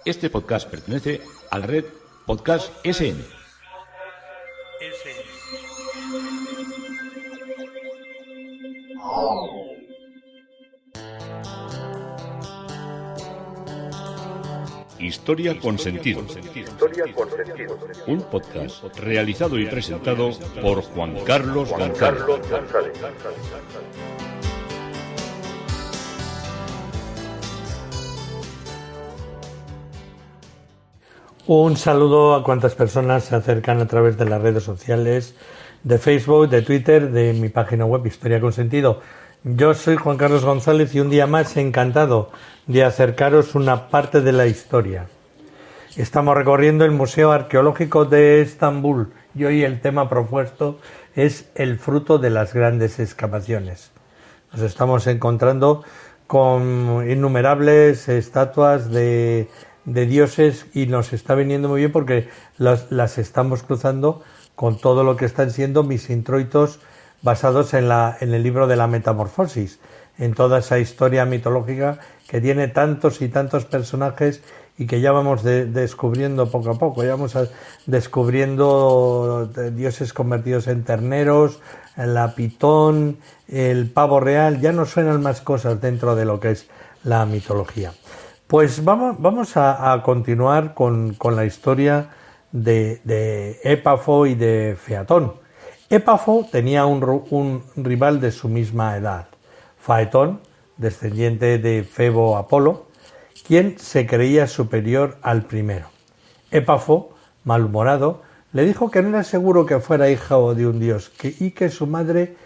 Este podcast pertenece a la red Podcast SN. Historia con sentido. Un podcast realizado y presentado por Juan Carlos González. Un saludo a cuantas personas se acercan a través de las redes sociales, de Facebook, de Twitter, de mi página web Historia con Sentido. Yo soy Juan Carlos González y un día más encantado de acercaros una parte de la historia. Estamos recorriendo el Museo Arqueológico de Estambul y hoy el tema propuesto es el fruto de las grandes excavaciones. Nos estamos encontrando con innumerables estatuas de dioses y nos está viniendo muy bien porque las estamos cruzando con todo lo que están siendo mis introitos basados en el libro de la Metamorfosis, en toda esa historia mitológica que tiene tantos y tantos personajes y que ya vamos descubriendo poco a poco, ya vamos descubriendo dioses convertidos en terneros, la pitón, el pavo real, ya nos suenan más cosas dentro de lo que es la mitología. Pues vamos a continuar con la historia de Épafo y de Featón. Épafo tenía un rival de su misma edad, Faetón, descendiente de Febo Apolo, quien se creía superior al primero. Épafo, malhumorado, le dijo que no era seguro que fuera hijo de un dios y que su madre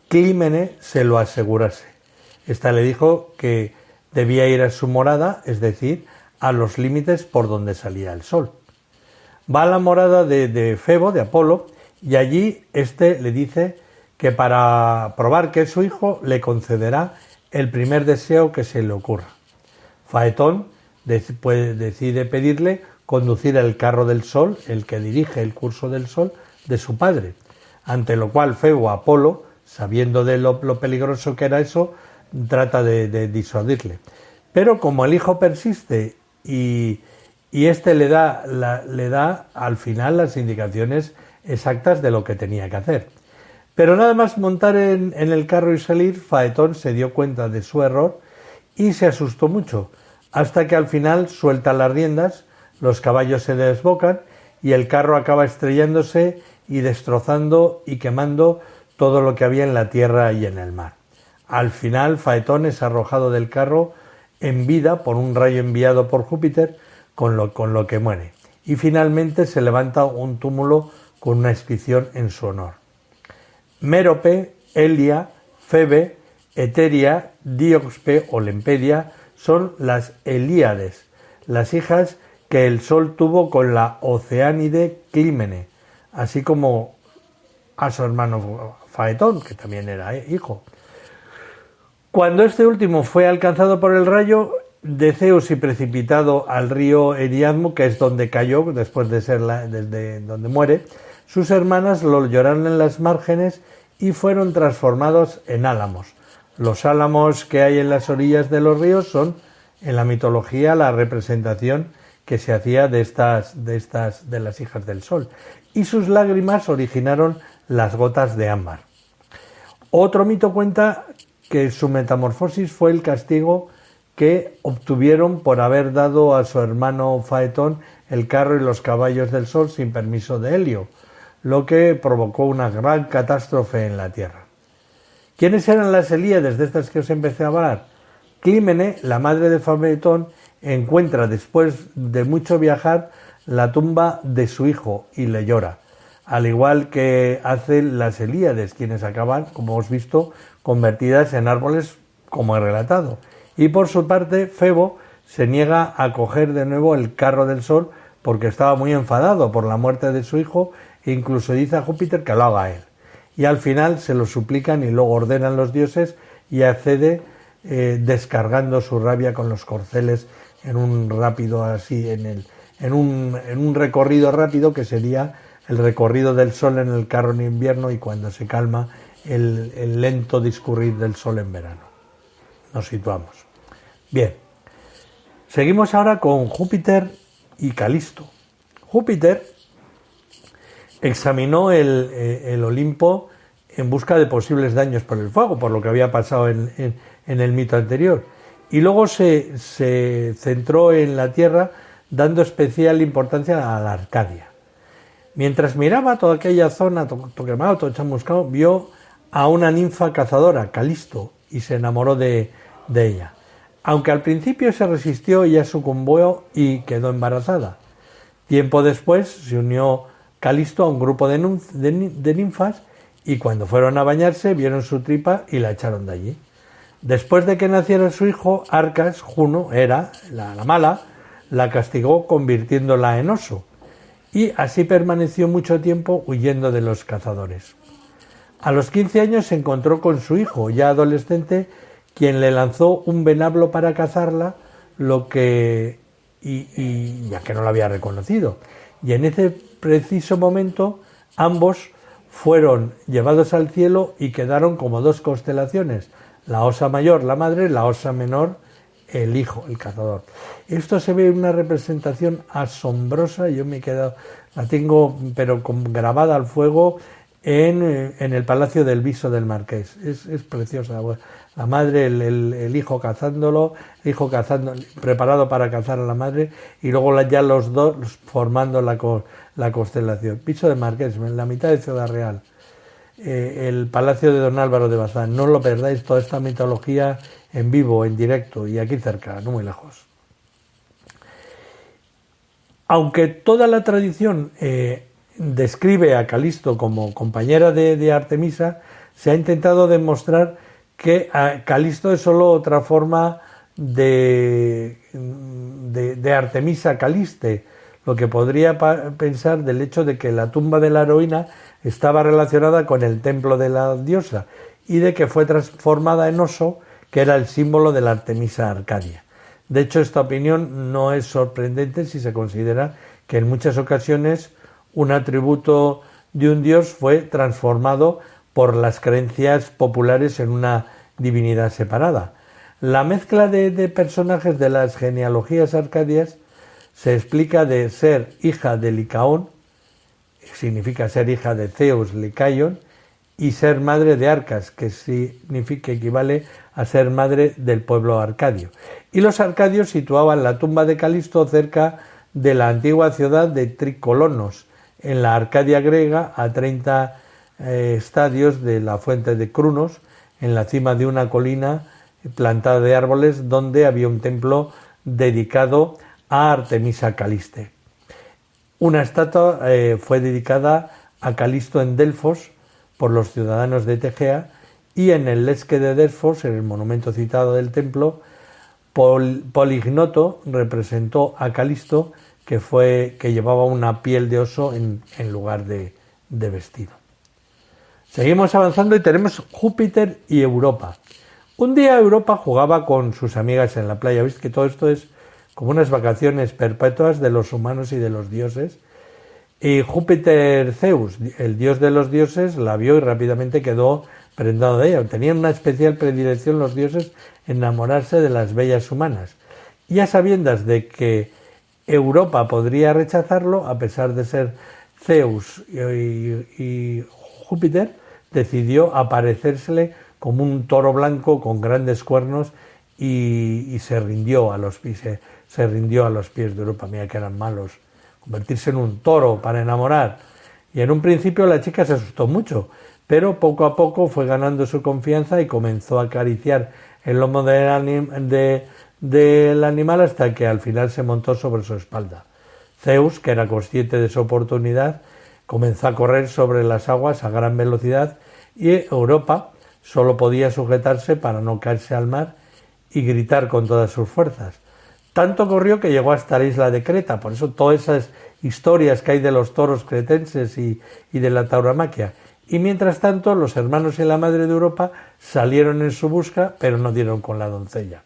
Clímene se lo asegurase. Esta le dijo que debía ir a su morada, es decir, a los límites por donde salía el sol. Va a la morada de Febo, de Apolo, y allí éste le dice que para probar que es su hijo le concederá el primer deseo que se le ocurra. Faetón decide pedirle conducir el carro del sol, el que dirige el curso del sol, de su padre, ante lo cual Febo Apolo, sabiendo de lo peligroso que era eso, trata de disuadirle. Pero como el hijo persiste y este le da al final las indicaciones exactas de lo que tenía que hacer. Pero nada más montar en el carro y salir, Faetón se dio cuenta de su error y se asustó mucho, hasta que al final suelta las riendas, los caballos se desbocan y el carro acaba estrellándose y destrozando y quemando todo lo que había en la tierra y en el mar. Al final, Faetón es arrojado del carro en vida por un rayo enviado por Júpiter, con lo que muere. Y finalmente se levanta un túmulo con una inscripción en su honor. Mérope, Helia, Febe, Eteria, Díope o Lempedia son las Helíades, las hijas que el sol tuvo con la oceánide Clímene, así como a su hermano Faetón, que también era hijo. Cuando este último fue alcanzado por el rayo de Zeus y precipitado al río Eriadmo, que es donde cayó después de ser desde donde muere, sus hermanas lo lloraron en las márgenes y fueron transformados en álamos. Los álamos que hay en las orillas de los ríos son, en la mitología, la representación que se hacía de las hijas del sol, y sus lágrimas originaron las gotas de ámbar. Otro mito cuenta que su metamorfosis fue el castigo que obtuvieron por haber dado a su hermano Faetón el carro y los caballos del sol sin permiso de Helio, lo que provocó una gran catástrofe en la tierra. ¿Quiénes eran las Helíades de estas que os empecé a hablar? Clímene, la madre de Faetón, encuentra después de mucho viajar la tumba de su hijo y le llora, al igual que hacen las Helíades, quienes acaban, como hemos visto, convertidas en árboles, como he relatado. Y por su parte, Febo se niega a coger de nuevo el carro del sol porque estaba muy enfadado por la muerte de su hijo e incluso dice a Júpiter que lo haga él. Y al final se lo suplican y luego ordenan los dioses y accede descargando su rabia con los corceles en un rápido así, en un recorrido rápido que sería el recorrido del sol en el carro en invierno y cuando se calma el lento discurrir del sol en verano. Nos situamos. Bien. Seguimos ahora con Júpiter y Calisto. Júpiter examinó el Olimpo en busca de posibles daños por el fuego, por lo que había pasado en el mito anterior. Y luego se centró en la Tierra, dando especial importancia a la Arcadia. Mientras miraba toda aquella zona, todo quemado, todo chamuscado, vio a una ninfa cazadora, Calisto, y se enamoró de ella. Aunque al principio se resistió, ella sucumbió y quedó embarazada. Tiempo después se unió Calisto a un grupo de ninfas y cuando fueron a bañarse vieron su tripa y la echaron de allí. Después de que naciera su hijo, Arcas, Juno, era la mala, la castigó convirtiéndola en oso y así permaneció mucho tiempo huyendo de los cazadores. A los 15 años se encontró con su hijo, ya adolescente, quien le lanzó un venablo para cazarla, ya que no la había reconocido. Y en ese preciso momento ambos fueron llevados al cielo y quedaron como dos constelaciones, la Osa Mayor, la madre, la Osa Menor, el hijo, el cazador. Esto se ve en una representación asombrosa, yo me he quedado, la tengo pero grabada al fuego en el Palacio del Viso del Marqués. Es preciosa. La madre, el hijo cazándolo, preparado para cazar a la madre, y luego ya los dos formando la constelación. Viso del Marqués, en la mitad de Ciudad Real. El Palacio de Don Álvaro de Bazán. No lo perdáis, toda esta mitología en vivo, en directo, y aquí cerca, no muy lejos. Aunque toda la tradición describe a Calisto como compañera de Artemisa, se ha intentado demostrar que Calisto es solo otra forma de Artemisa Caliste, lo que podría pensar del hecho de que la tumba de la heroína estaba relacionada con el templo de la diosa y de que fue transformada en oso, que era el símbolo de la Artemisa Arcadia. De hecho, esta opinión no es sorprendente si se considera que en muchas ocasiones un atributo de un dios fue transformado por las creencias populares en una divinidad separada. La mezcla de personajes de las genealogías arcadias se explica de ser hija de Licaón, significa ser hija de Zeus Licaion, y ser madre de Arcas, que equivale a ser madre del pueblo arcadio. Y los arcadios situaban la tumba de Calisto cerca de la antigua ciudad de Tricolonos, en la Arcadia griega, a 30 estadios de la fuente de Crunos, en la cima de una colina plantada de árboles, donde había un templo dedicado a Artemisa Caliste. Una estatua fue dedicada a Calisto en Delfos por los ciudadanos de Tegea, y en el Lesque de Delfos, en el monumento citado del templo, Polignoto representó a Calisto, que llevaba una piel de oso en lugar de vestido. Seguimos avanzando y tenemos Júpiter y Europa. Un día Europa jugaba con sus amigas en la playa. ¿Veis que todo esto es como unas vacaciones perpetuas de los humanos y de los dioses? Y Júpiter Zeus, el dios de los dioses, la vio y rápidamente quedó prendado de ella. Tenían una especial predilección los dioses en enamorarse de las bellas humanas. Y a sabiendas de que Europa podría rechazarlo, a pesar de ser Zeus y Júpiter, decidió aparecérsele como un toro blanco con grandes cuernos y se rindió a los pies de Europa. Mira que eran malos. Convertirse en un toro para enamorar. Y en un principio la chica se asustó mucho, pero poco a poco fue ganando su confianza y comenzó a acariciar el lomo del animal hasta que al final se montó sobre su espalda. Zeus, que era consciente de su oportunidad, comenzó a correr sobre las aguas a gran velocidad y Europa solo podía sujetarse para no caerse al mar y gritar con todas sus fuerzas. Tanto corrió que llegó hasta la isla de Creta, por eso todas esas historias que hay de los toros cretenses y de la tauromaquia. Y mientras tanto, los hermanos y la madre de Europa salieron en su busca, pero no dieron con la doncella.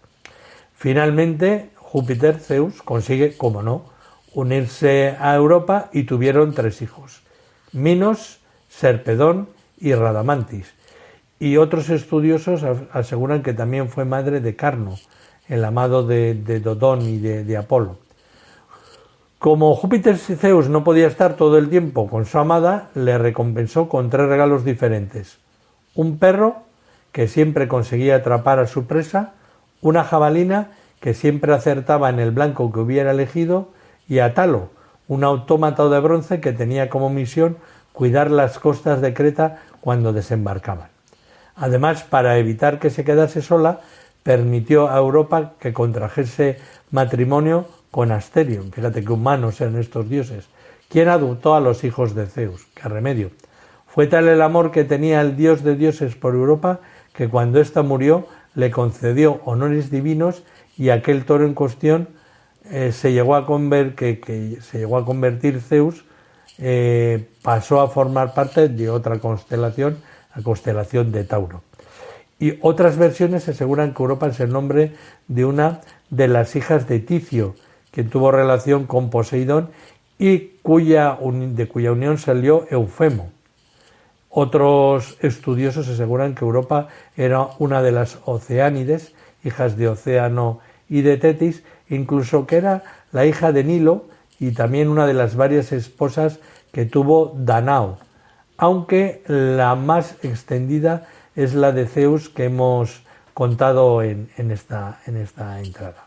Finalmente, Júpiter, Zeus, consigue, como no, unirse a Europa y tuvieron 3 hijos: Minos, Serpedón y Radamantis. Y otros estudiosos aseguran que también fue madre de Carno, el amado de Dodón y de Apolo. Como Júpiter Zeus no podía estar todo el tiempo con su amada, le recompensó con 3 regalos diferentes: un perro, que siempre conseguía atrapar a su presa, una jabalina, que siempre acertaba en el blanco que hubiera elegido, y a Talo, un autómata de bronce que tenía como misión cuidar las costas de Creta cuando desembarcaban. Además, para evitar que se quedase sola, permitió a Europa que contrajese matrimonio con Asterion. Fíjate qué humanos eran estos dioses, quien adoptó a los hijos de Zeus. ¡Qué remedio! Fue tal el amor que tenía el dios de dioses por Europa que cuando ésta murió le concedió honores divinos, y aquel toro en cuestión se llegó a convertir Zeus, pasó a formar parte de otra constelación, la constelación de Tauro. Y otras versiones aseguran que Europa es el nombre de una de las hijas de Ticio, que tuvo relación con Poseidón y de cuya unión salió Eufemo. Otros estudiosos aseguran que Europa era una de las Oceánides, hijas de Océano y de Tetis, incluso que era la hija de Nilo y también una de las varias esposas que tuvo Danao, aunque la más extendida es la de Zeus que hemos contado en esta entrada.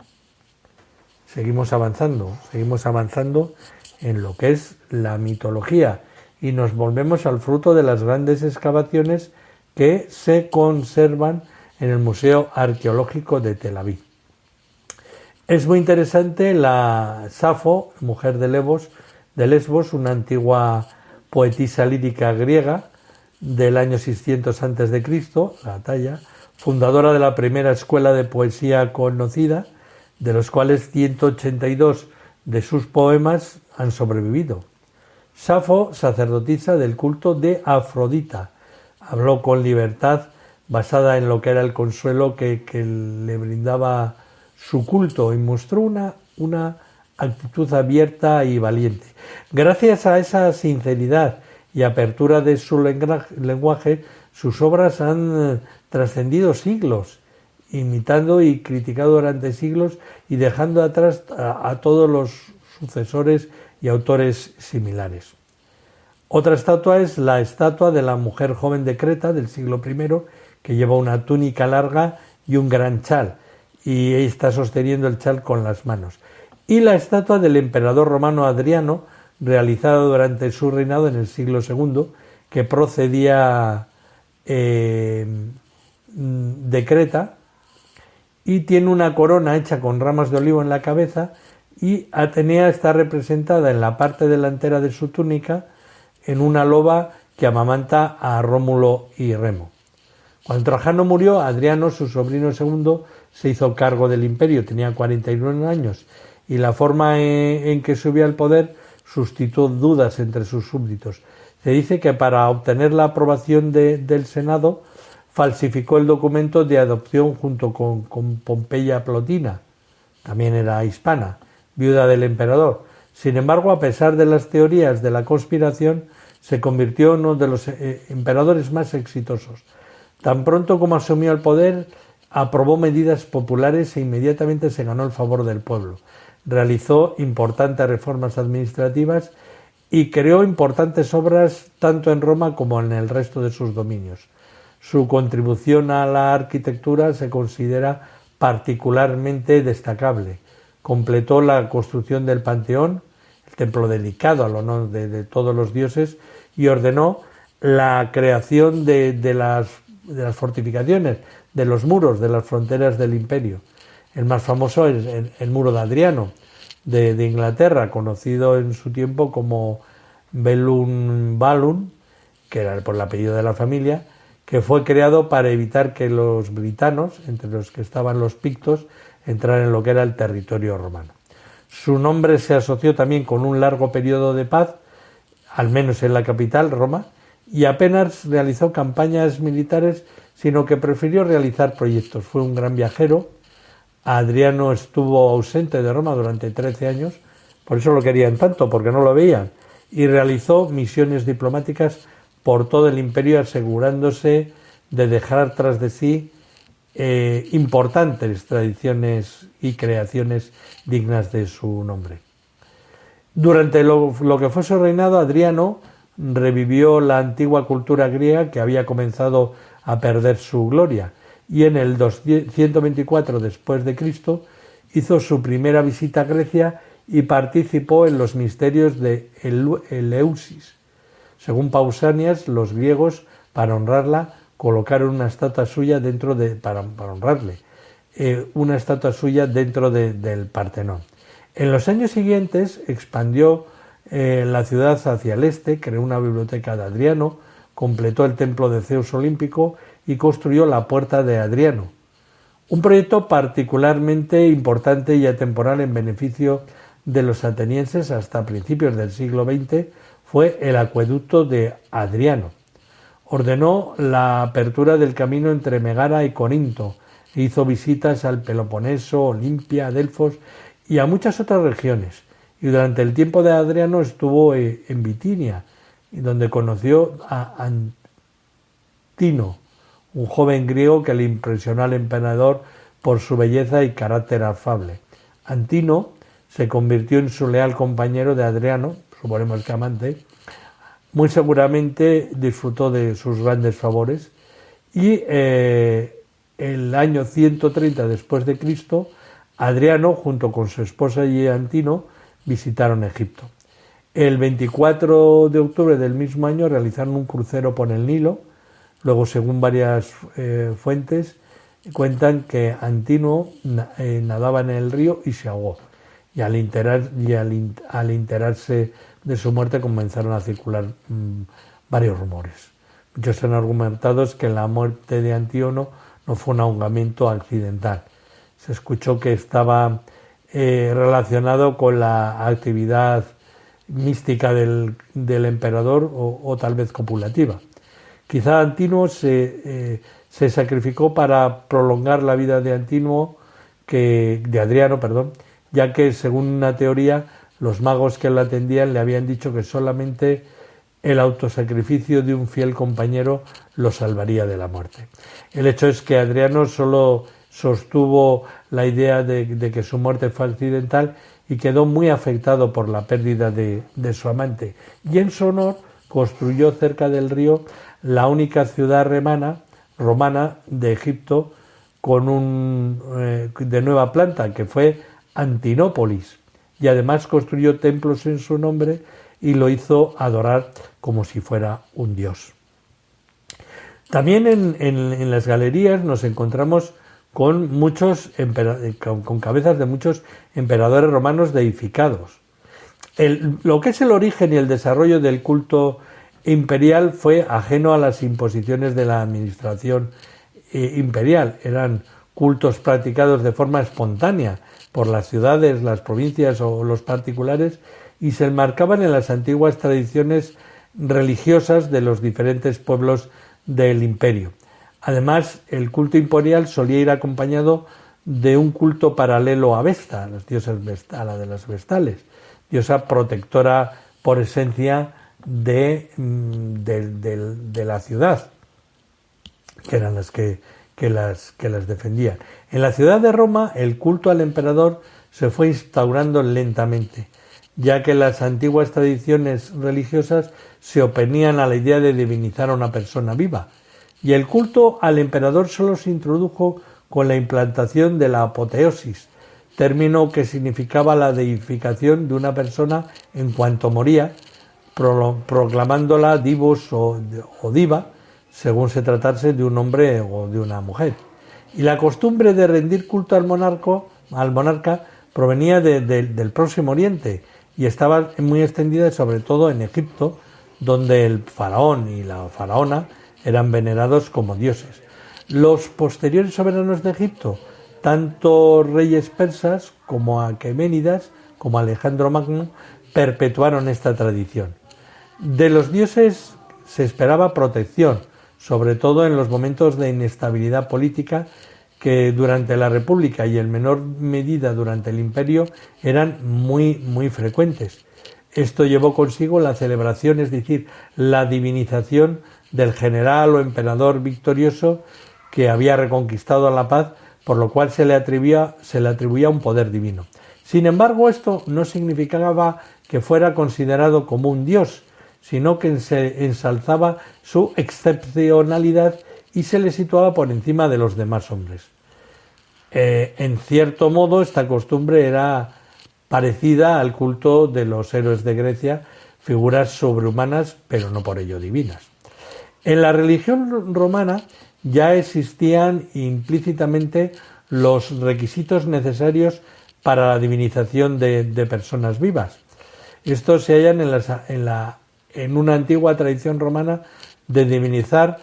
Seguimos avanzando en lo que es la mitología y nos volvemos al fruto de las grandes excavaciones que se conservan en el Museo Arqueológico de Tel Aviv. Es muy interesante la Safo, mujer de Lesbos, una antigua poetisa lírica griega del año 600 a.C., la talla, fundadora de la primera escuela de poesía conocida, de los cuales 182 de sus poemas han sobrevivido. Safo, sacerdotisa del culto de Afrodita, habló con libertad basada en lo que era el consuelo que le brindaba su culto, y mostró una actitud abierta y valiente. Gracias a esa sinceridad y apertura de su lenguaje, sus obras han trascendido siglos, imitando y criticado durante siglos y dejando atrás a todos los sucesores y autores similares. Otra estatua es la estatua de la mujer joven de Creta del siglo I, que lleva una túnica larga y un gran chal, y está sosteniendo el chal con las manos. Y la estatua del emperador romano Adriano, realizada durante su reinado en el siglo II, que procedía de Creta, y tiene una corona hecha con ramas de olivo en la cabeza, y Atenea está representada en la parte delantera de su túnica en una loba que amamanta a Rómulo y Remo. Cuando Trajano murió, Adriano, su sobrino segundo, se hizo cargo del imperio, tenía 41 años, y la forma en que subió al poder suscitó dudas entre sus súbditos. Se dice que para obtener la aprobación del Senado falsificó el documento de adopción junto con Pompeya Plotina, también era hispana, viuda del emperador. Sin embargo, a pesar de las teorías de la conspiración, se convirtió en uno de los emperadores más exitosos. Tan pronto como asumió el poder, aprobó medidas populares e inmediatamente se ganó el favor del pueblo. Realizó importantes reformas administrativas y creó importantes obras tanto en Roma como en el resto de sus dominios. Su contribución a la arquitectura se considera particularmente destacable. Completó la construcción del Panteón, el templo dedicado al honor de todos los dioses, y ordenó la creación de las fortificaciones, de los muros, de las fronteras del imperio. El más famoso es el muro de Adriano, de Inglaterra, conocido en su tiempo como Velum Valum, que era por el apellido de la familia, que fue creado para evitar que los britanos, entre los que estaban los pictos, entraran en lo que era el territorio romano. Su nombre se asoció también con un largo periodo de paz, al menos en la capital, Roma, y apenas realizó campañas militares, sino que prefirió realizar proyectos. Fue un gran viajero. Adriano estuvo ausente de Roma durante 13 años, por eso lo querían tanto, porque no lo veían, y realizó misiones diplomáticas por todo el imperio, asegurándose de dejar tras de sí importantes tradiciones y creaciones dignas de su nombre. Durante lo que fue su reinado, Adriano revivió la antigua cultura griega que había comenzado a perder su gloria, y en el 124 después de Cristo hizo su primera visita a Grecia y participó en los misterios de Eleusis. Según Pausanias, los griegos, para honrarla, colocaron una estatua suya para honrarle, una estatua suya dentro del Partenón. En los años siguientes expandió la ciudad hacia el este, creó una biblioteca de Adriano, completó el templo de Zeus olímpico y construyó la Puerta de Adriano. Un proyecto particularmente importante y atemporal en beneficio de los atenienses hasta principios del siglo XX fue el acueducto de Adriano. Ordenó la apertura del camino entre Megara y Corinto e hizo visitas al Peloponeso, Olimpia, Delfos y a muchas otras regiones. Y durante el tiempo de Adriano estuvo en Bitinia, donde conoció a Antino, un joven griego que le impresionó al emperador por su belleza y carácter afable. Antino se convirtió en su leal compañero de Adriano, suponemos que amante. Muy seguramente disfrutó de sus grandes favores y el año 130 después de Cristo, Adriano, junto con su esposa y Antino, visitaron Egipto. El 24 de octubre del mismo año realizaron un crucero por el Nilo. Luego, según varias fuentes, cuentan que Antino nadaba en el río y se ahogó. Y al enterarse de su muerte comenzaron a circular varios rumores. Muchos han argumentado que la muerte de Antíono no fue un ahogamiento accidental. Se escuchó que estaba relacionado con la actividad mística del emperador o tal vez copulativa. Quizá Antino se sacrificó para prolongar la vida de Adriano, ya que según una teoría los magos que lo atendían le habían dicho que solamente el autosacrificio de un fiel compañero lo salvaría de la muerte. El hecho es que Adriano solo sostuvo la idea de que su muerte fue accidental y quedó muy afectado por la pérdida de su amante, y en su honor construyó cerca del río la única ciudad romana de Egipto de nueva planta, que fue Antinópolis, y además construyó templos en su nombre y lo hizo adorar como si fuera un dios. También en las galerías nos encontramos con cabezas de muchos emperadores romanos deificados. Lo que es el origen y el desarrollo del culto imperial fue ajeno a las imposiciones de la administración imperial. Eran cultos practicados de forma espontánea por las ciudades, las provincias o los particulares, y se enmarcaban en las antiguas tradiciones religiosas de los diferentes pueblos del imperio. Además, el culto imperial solía ir acompañado de un culto paralelo a Vesta, a la de las Vestales, diosa protectora por esencia de la ciudad, que eran las que las defendían. En la ciudad de Roma, el culto al emperador se fue instaurando lentamente, ya que las antiguas tradiciones religiosas se oponían a la idea de divinizar a una persona viva, y el culto al emperador solo se introdujo con la implantación de la apoteosis, término que significaba la deificación de una persona en cuanto moría, proclamándola divos o diva, según se tratase de un hombre o de una mujer. Y la costumbre de rendir culto al monarca provenía del Próximo Oriente y estaba muy extendida sobre todo en Egipto, donde el faraón y la faraona eran venerados como dioses. Los posteriores soberanos de Egipto, tanto reyes persas como Aqueménidas, como Alejandro Magno, perpetuaron esta tradición. De los dioses se esperaba protección, sobre todo en los momentos de inestabilidad política que durante la República y en menor medida durante el Imperio eran muy, muy frecuentes. Esto llevó consigo la celebración, es decir, la divinización del general o emperador victorioso, que había reconquistado la paz, por lo cual se le atribuía un poder divino. Sin embargo, esto no significaba que fuera considerado como un dios, sino que se ensalzaba su excepcionalidad y se le situaba por encima de los demás hombres. En cierto modo, esta costumbre era parecida al culto de los héroes de Grecia, figuras sobrehumanas, pero no por ello divinas. En la religión romana ya existían implícitamente los requisitos necesarios para la divinización de personas vivas. Estos se hallan en una antigua tradición romana de divinizar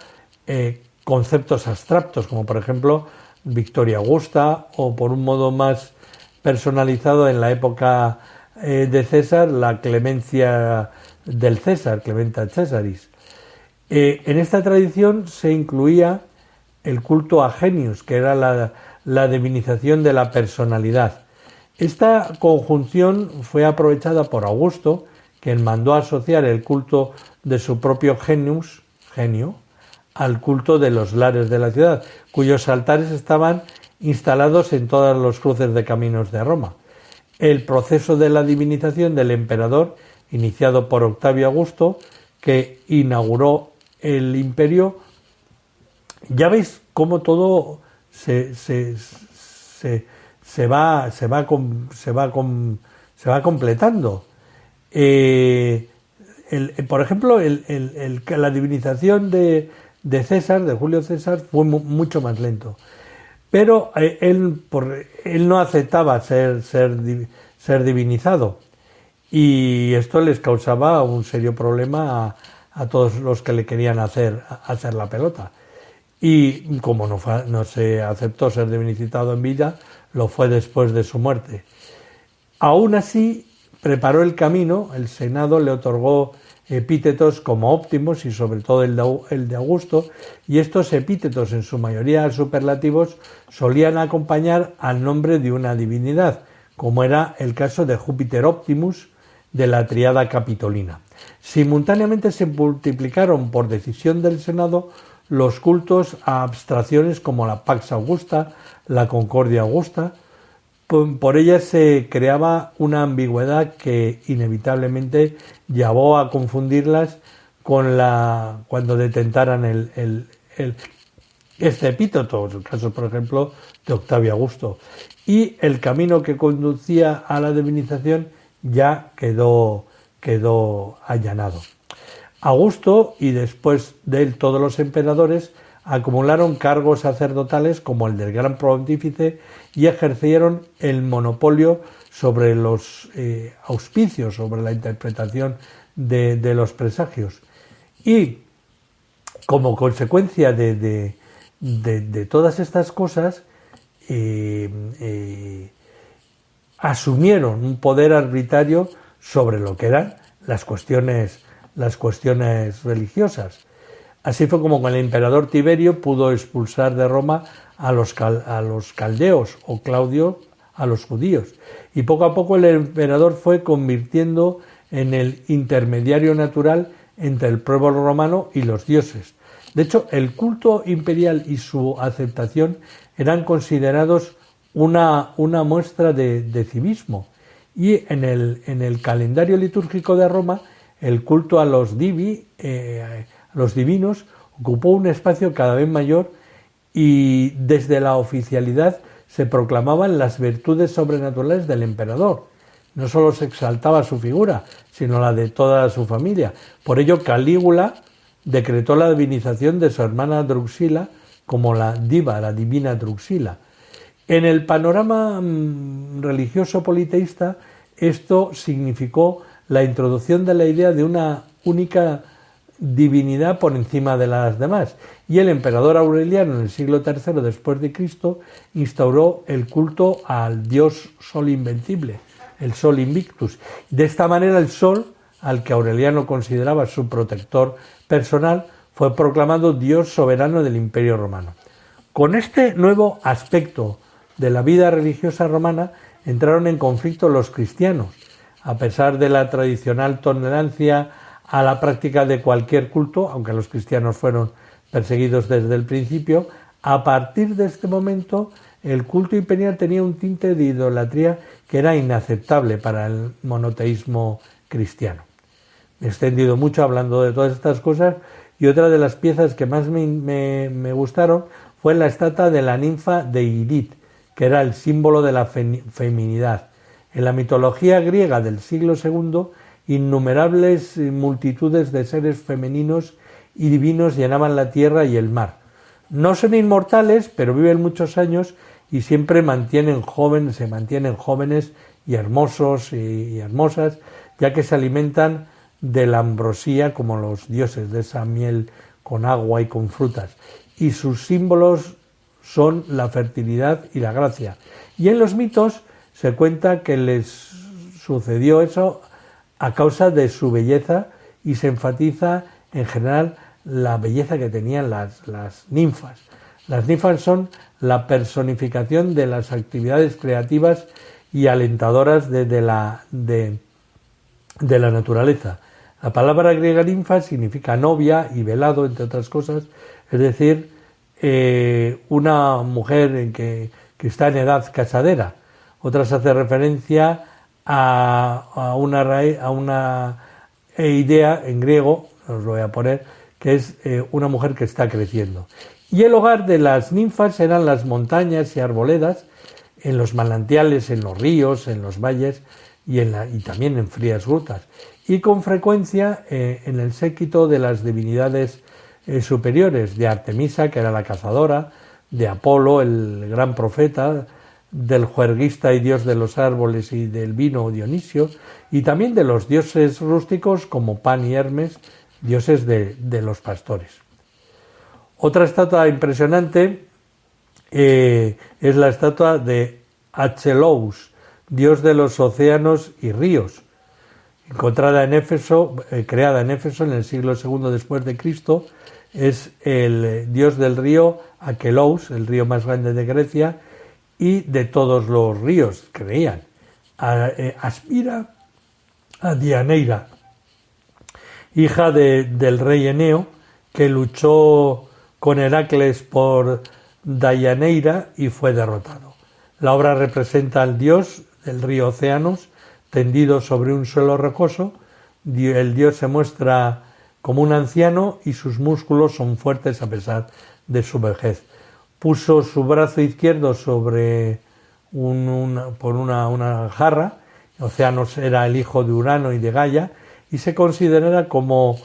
conceptos abstractos, como por ejemplo Victoria Augusta, o por un modo más personalizado en la época de César, la clemencia del César, Clementa Caesaris. En esta tradición se incluía el culto a Genius, que era la divinización de la personalidad. Esta conjunción fue aprovechada por Augusto, quien mandó asociar el culto de su propio genio, al culto de los lares de la ciudad, cuyos altares estaban instalados en todos los cruces de caminos de Roma. El proceso de la divinización del emperador, iniciado por Octavio Augusto, que inauguró el imperio, ya veis cómo todo se va completando. Por ejemplo, la divinización de César, de Julio César, fue mucho más lento. Pero él no aceptaba ser divinizado, y esto les causaba un serio problema a todos los que le querían hacer la pelota. Y como no se aceptó ser divinizado en vida, lo fue después de su muerte. Aún así, preparó el camino. El Senado le otorgó epítetos como óptimos y sobre todo el de Augusto, y estos epítetos, en su mayoría superlativos, solían acompañar al nombre de una divinidad, como era el caso de Júpiter Optimus de la Tríada Capitolina. Simultáneamente se multiplicaron por decisión del Senado los cultos a abstracciones como la Pax Augusta, la Concordia Augusta. Por ellas se creaba una ambigüedad que inevitablemente llevó a confundirlas cuando detentaran este epíteto, el caso, por ejemplo, de Octavio Augusto. Y el camino que conducía a la divinización ya quedó allanado. Augusto, y después de él todos los emperadores, acumularon cargos sacerdotales como el del gran pontífice y ejercieron el monopolio sobre los auspicios, sobre la interpretación de los presagios. Y como consecuencia de todas estas cosas, asumieron un poder arbitrario sobre lo que eran las cuestiones religiosas. Así fue como el emperador Tiberio pudo expulsar de Roma a los caldeos, o Claudio a los judíos, y poco a poco el emperador fue convirtiendo en el intermediario natural entre el pueblo romano y los dioses. De hecho, el culto imperial y su aceptación eran considerados una muestra de civismo, y en el calendario litúrgico de Roma el culto a los divinos ocupó un espacio cada vez mayor, y desde la oficialidad se proclamaban las virtudes sobrenaturales del emperador. No solo se exaltaba su figura, sino la de toda su familia. Por ello, Calígula decretó la divinización de su hermana Drusila como la diva, la divina Drusila. En el panorama religioso politeísta, esto significó la introducción de la idea de una única divinidad por encima de las demás, y el emperador Aureliano, en el siglo III después de Cristo, instauró el culto al dios Sol invencible, el Sol Invictus. De esta manera, el Sol, al que Aureliano consideraba su protector personal, fue proclamado dios soberano del Imperio Romano. Con este nuevo aspecto de la vida religiosa romana entraron en conflicto los cristianos. A pesar de la tradicional tolerancia a la práctica de cualquier culto, aunque los cristianos fueron perseguidos desde el principio, A partir de este momento, el culto imperial tenía un tinte de idolatría que era inaceptable para el monoteísmo cristiano. Me he extendido mucho hablando de todas estas cosas, y otra de las piezas que más me gustaron fue la estatua de la ninfa de Irid, que era el símbolo de la feminidad. En la mitología griega del siglo II, innumerables multitudes de seres femeninos y divinos llenaban la tierra y el mar. No son inmortales, pero viven muchos años y siempre se mantienen jóvenes y hermosos y hermosas, ya que se alimentan de la ambrosía como los dioses, de esa miel con agua y con frutas. Y sus símbolos son la fertilidad y la gracia. Y en los mitos se cuenta que les sucedió eso a causa de su belleza, y se enfatiza en general la belleza que tenían las ninfas. Las ninfas son la personificación de las actividades creativas y alentadoras de la naturaleza. La palabra griega ninfa significa novia y velado, entre otras cosas, es decir, una mujer que está en edad casadera. Otras hace referencia a una idea en griego, os lo voy a poner, que es una mujer que está creciendo. Y el hogar de las ninfas eran las montañas y arboledas, en los manantiales, en los ríos, en los valles y también en frías grutas. Y con frecuencia en el séquito de las divinidades superiores, de Artemisa, que era la cazadora, de Apolo, el gran profeta, del juerguista y dios de los árboles y del vino Dionisio, y también de los dioses rústicos como Pan y Hermes, dioses de los pastores. Otra estatua impresionante es la estatua de Achelous, dios de los océanos y ríos, encontrada en Éfeso, creada en Éfeso en el siglo II después de Cristo. Es el dios del río Acheloos, el río más grande de Grecia y de todos los ríos, creían. Aspira a Dianeira, hija del rey Eneo, que luchó con Heracles por Deianeira y fue derrotado. La obra representa al dios del río Océanos tendido sobre un suelo rocoso. El dios se muestra como un anciano y sus músculos son fuertes a pesar de su vejez. Puso su brazo izquierdo sobre una jarra. Océanos era el hijo de Urano y de Gaia, y se considera como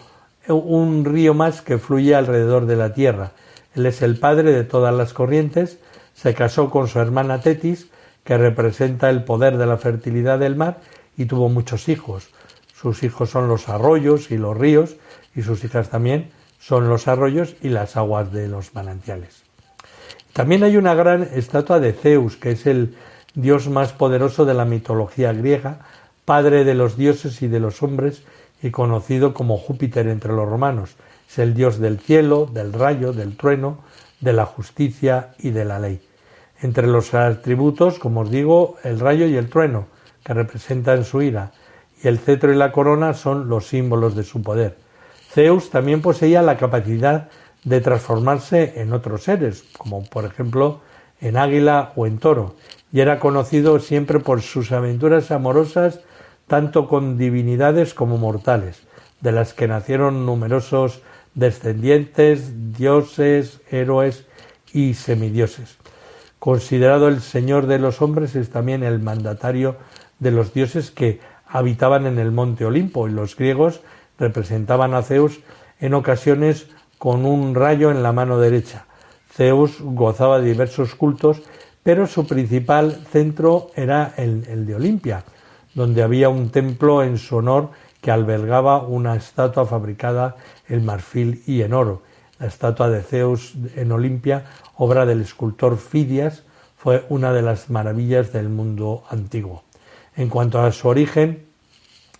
un río más que fluye alrededor de la Tierra. Él es el padre de todas las corrientes. Se casó con su hermana Tetis, que representa el poder de la fertilidad del mar, y tuvo muchos hijos. Sus hijos son los arroyos y los ríos, y sus hijas también son los arroyos y las aguas de los manantiales. También hay una gran estatua de Zeus, que es el dios más poderoso de la mitología griega, padre de los dioses y de los hombres, y conocido como Júpiter entre los romanos. Es el dios del cielo, del rayo, del trueno, de la justicia y de la ley. Entre los atributos, como os digo, el rayo y el trueno, que representan su ira, y el cetro y la corona son los símbolos de su poder. Zeus también poseía la capacidad de transformarse en otros seres, como por ejemplo en águila o en toro, y era conocido siempre por sus aventuras amorosas tanto con divinidades como mortales, de las que nacieron numerosos descendientes, dioses, héroes y semidioses. Considerado el señor de los hombres, es también el mandatario de los dioses que habitaban en el monte Olimpo, y los griegos representaban a Zeus en ocasiones con un rayo en la mano derecha. Zeus gozaba de diversos cultos, pero su principal centro era el de Olimpia, donde había un templo en su honor que albergaba una estatua fabricada en marfil y en oro. La estatua de Zeus en Olimpia, obra del escultor Fidias, fue una de las maravillas del mundo antiguo. En cuanto a su origen,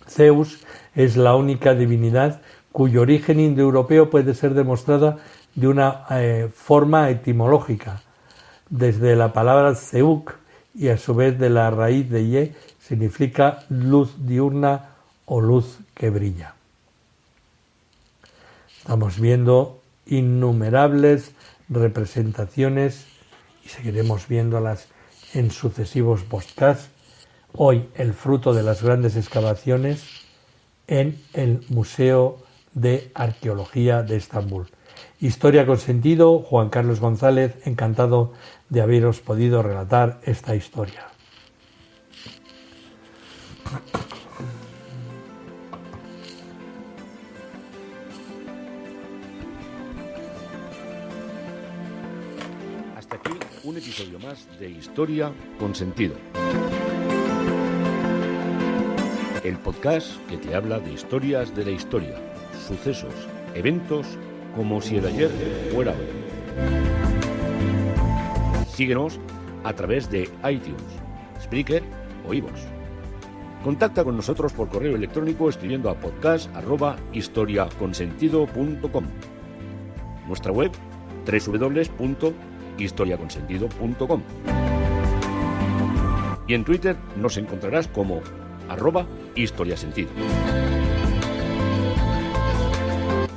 Zeus es la única divinidad cuyo origen indoeuropeo puede ser demostrada de una forma etimológica, desde la palabra Zeuk, y a su vez de la raíz de Ye, significa luz diurna o luz que brilla. Estamos viendo innumerables representaciones y seguiremos viéndolas en sucesivos podcasts. Hoy el fruto de las grandes excavaciones en el Museo de Arqueología de Estambul. Historia con sentido, Juan Carlos González, encantado de haberos podido relatar esta historia. Hasta aquí un episodio más de Historia con sentido. El podcast que te habla de historias de la historia, sucesos, eventos, como si el ayer fuera hoy. Síguenos a través de iTunes, Spreaker o iVoox. Contacta con nosotros por correo electrónico escribiendo a podcast@historiaconsentido.com. Nuestra web www.historiaconsentido.com. Y en Twitter nos encontrarás como @historiasentido.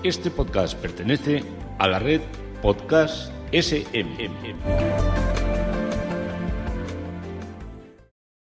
Este podcast pertenece a la red Podcast SMM.